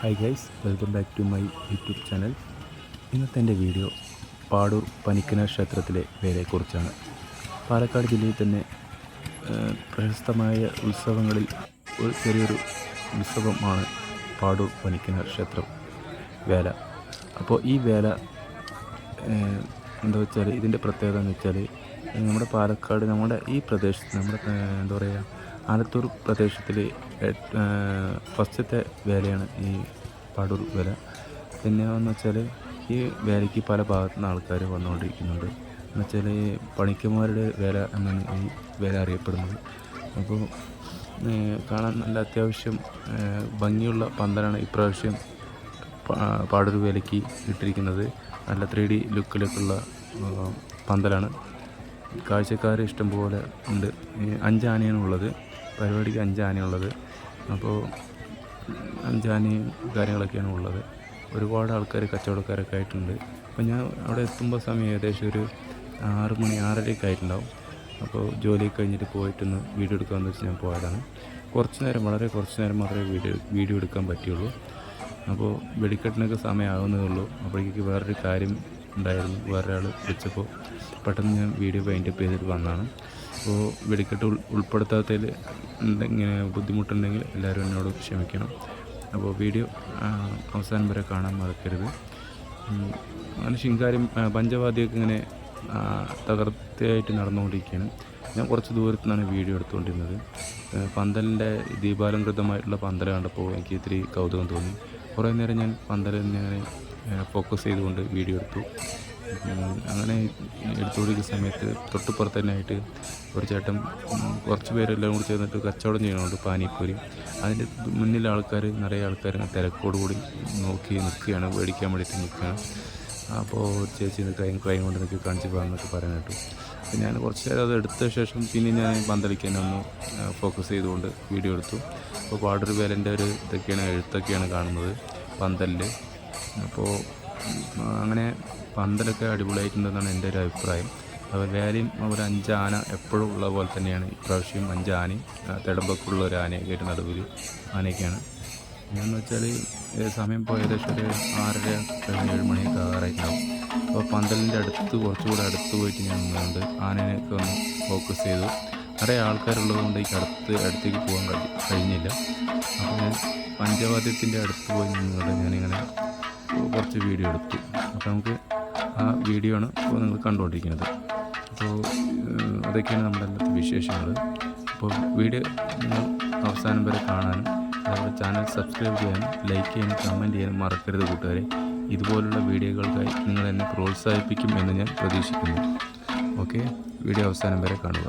Hi guys, welcome back to my YouTube channel. ഇന്നത്തെ എൻ്റെ video Padur പനിക്കനാർ ക്ഷേത്രത്തിലെ വേലയെക്കുറിച്ചാണ്. പാലക്കാട് ജില്ലയിൽ തന്നെ പ്രശസ്തമായ ഉത്സവങ്ങളിൽ ഒരു ചെറിയൊരു ഉത്സവമാണ് പാടൂർ പനിക്കനാർ ക്ഷേത്രം വേല. അപ്പോൾ ഈ വേല എന്താ വെച്ചാൽ, ഇതിൻ്റെ പ്രത്യേകത എന്ന് വെച്ചാൽ, നമ്മുടെ പാലക്കാട് നമ്മുടെ ഈ പ്രദേശത്ത് നമ്മുടെ എന്താ പറയുക ആലത്തൂർ പ്രദേശത്തിൽ ഫസ്റ്റത്തെ വേലയാണ് ഈ പാടൂർ വേല. പിന്നെ എന്ന് വെച്ചാൽ ഈ വേലയ്ക്ക് പല ഭാഗത്തു നിന്ന് ആൾക്കാർ വന്നുകൊണ്ടിരിക്കുന്നുണ്ട്. എന്ന് വെച്ചാൽ പണിക്കന്മാരുടെ വേല എന്നാണ് ഈ വേല അറിയപ്പെടുന്നത്. അപ്പോൾ കാണാൻ നല്ല അത്യാവശ്യം ഭംഗിയുള്ള പന്തലാണ് ഇപ്രാവശ്യം പാടൂർ വേലയ്ക്ക് ഇട്ടിരിക്കുന്നത്. നല്ല 3D ലുക്കിലേക്കുള്ള പന്തലാണ്. കാഴ്ചക്കാർ ഇഷ്ടംപോലെ ഉണ്ട്. 5 ആനയാണ് ഉള്ളത്. പരിപാടിക്ക് 5 ആനയുള്ളത്. അപ്പോൾ 5 ആനയും കാര്യങ്ങളൊക്കെയാണ് ഉള്ളത്. ഒരുപാട് ആൾക്കാർ കച്ചവടക്കാരൊക്കെ ആയിട്ടുണ്ട്. അപ്പോൾ ഞാൻ അവിടെ എത്തുമ്പോൾ സമയം ഏകദേശം ഒരു 6 മണി 6:30 ആയിട്ടുണ്ടാവും. അപ്പോൾ ജോലി കഴിഞ്ഞിട്ട് പോയിട്ടൊന്ന് വീഡിയോ എടുക്കാമെന്ന് വെച്ച് ഞാൻ പോയതാണ്. വളരെ കുറച്ച് നേരം മാത്രമേ വീഡിയോ എടുക്കാൻ പറ്റുള്ളൂ. അപ്പോൾ വെടിക്കെട്ടിനൊക്കെ സമയമാകുന്നതേ ഉള്ളൂ. അപ്പോഴേക്ക് വേറൊരു കാര്യം ഉണ്ടായിരുന്നു. വേറൊരാൾ വിളിച്ചപ്പോൾ പെട്ടെന്ന് ഞാൻ വീഡിയോ വൈൻഡപ്പ് ചെയ്തിട്ട് വന്നതാണ്. അപ്പോൾ വെടിക്കെട്ട് ഉൾപ്പെടുത്താത്തതിൽ ഇങ്ങനെ ബുദ്ധിമുട്ടുണ്ടെങ്കിൽ എല്ലാവരും എന്നോട് ക്ഷമിക്കണം. അപ്പോൾ വീഡിയോ അവസാനം വരെ കാണാൻ മറക്കരുത്. അങ്ങനെ ശിങ്കാരി പഞ്ചവാദ്യമൊക്കെ ഇങ്ങനെ തകർച്ചയായിട്ട് നടന്നുകൊണ്ടിരിക്കുകയാണ്. ഞാൻ കുറച്ച് ദൂരത്തു നിന്നാണ് വീഡിയോ എടുത്തുകൊണ്ടിരുന്നത്. പന്തലിൻ്റെ ദീപാലംകൃതമായിട്ടുള്ള പന്തൽ കണ്ടപ്പോൾ എനിക്ക് ഇത്തിരി കൗതുകം തോന്നി. കുറേ നേരം ഞാൻ പന്തലിൽ ഇങ്ങനെ ഫോക്കസ് ചെയ്തുകൊണ്ട് വീഡിയോ എടുത്തു. അങ്ങനെ എടുത്തുകൊണ്ടിരിക്കുന്ന സമയത്ത് തൊട്ടുപുറത്ത് തന്നെ ആയിട്ട് ഒരു ചേട്ടൻ കുറച്ച് പേരെല്ലാം കൂടി ചേർന്നിട്ട് കച്ചവടം ചെയ്യണമുണ്ട് പാനിപ്പൂരി. അതിൻ്റെ മുന്നിൽ നിറയെ ആൾക്കാർ തിരക്കോട് കൂടി നോക്കി നിൽക്കുകയാണ്, മേടിക്കാൻ വേണ്ടിയിട്ട് നിൽക്കുകയാണ്. അപ്പോൾ ചേച്ചി കൈ കൊണ്ട് നിൽക്കി കാണിച്ച് പോകാമെന്നൊക്കെ പറയാൻ കേട്ടു. അപ്പോൾ ഞാൻ കുറച്ച് നേരം അത് എടുത്ത ശേഷം പിന്നെ ഞാൻ പന്തലിക്ക് തന്നെ ഒന്ന് ഫോക്കസ് ചെയ്തുകൊണ്ട് വീഡിയോ എടുത്തു. അപ്പോൾ പാടൂർ വേലൻ്റെ ഒരു എഴുത്തൊക്കെയാണ് കാണുന്നത് പന്തലിൽ. അപ്പോൾ അങ്ങനെ പന്തലൊക്കെ അടിപൊളിയായിട്ടുണ്ടെന്നാണ് എൻ്റെ ഒരു അഭിപ്രായം. അപ്പോൾ വേലയും ഒരു 5 ആന എപ്പോഴും ഉള്ള പോലെ തന്നെയാണ് ഇപ്രാവശ്യം 5 ആനയും തിടമ്പക്കുള്ള ഒരു ആനയൊക്കെ ആയിട്ട് നടുവിൽ ആനയൊക്കെയാണ്. എന്ന് വെച്ചാൽ സമയം ഇപ്പോൾ ഏകദേശം ഒരു 6:30 കഴിഞ്ഞ് 7 മണിയൊക്കെ ആകാറായിട്ടുണ്ടാവും. അപ്പോൾ പന്തലിൻ്റെ കുറച്ചുകൂടെ അടുത്ത് പോയിട്ട് ഞാൻ നിന്നുകൊണ്ട് ആനയൊക്കെ ഒന്ന് ഫോക്കസ് ചെയ്തു. നിറയെ ആൾക്കാരുള്ളത് കൊണ്ട് അടുത്തേക്ക് പോകാൻ കഴിഞ്ഞില്ല. അപ്പോൾ ഞാൻ പഞ്ചവാദ്യത്തിൻ്റെ അടുത്ത് പോയി നിന്നുകൊണ്ട് ഞാനിങ്ങനെ കുറച്ച് വീഡിയോ എടുത്തു. അപ്പോൾ നമുക്ക് ആ വീഡിയോ ആണ് ഇപ്പോൾ നിങ്ങൾ കണ്ടുകൊണ്ടിരിക്കുന്നത്. അപ്പോൾ അതൊക്കെയാണ് നമ്മുടെ ഇന്നത്തെ വിശേഷങ്ങൾ. അപ്പോൾ വീഡിയോ നിങ്ങൾ അവസാനം വരെ കാണാനും അതുപോലെ ചാനൽ സബ്സ്ക്രൈബ് ചെയ്യാനും ലൈക്ക് ചെയ്യാനും കമൻറ്റ് ചെയ്യാനും മറക്കരുത് കൂട്ടുകാരെ. ഇതുപോലുള്ള വീഡിയോകൾക്കായി നിങ്ങൾ എന്നെ പ്രോത്സാഹിപ്പിക്കും എന്ന് ഞാൻ പ്രതീക്ഷിക്കുന്നു. ഓക്കെ, വീഡിയോ അവസാനം വരെ കാണുക.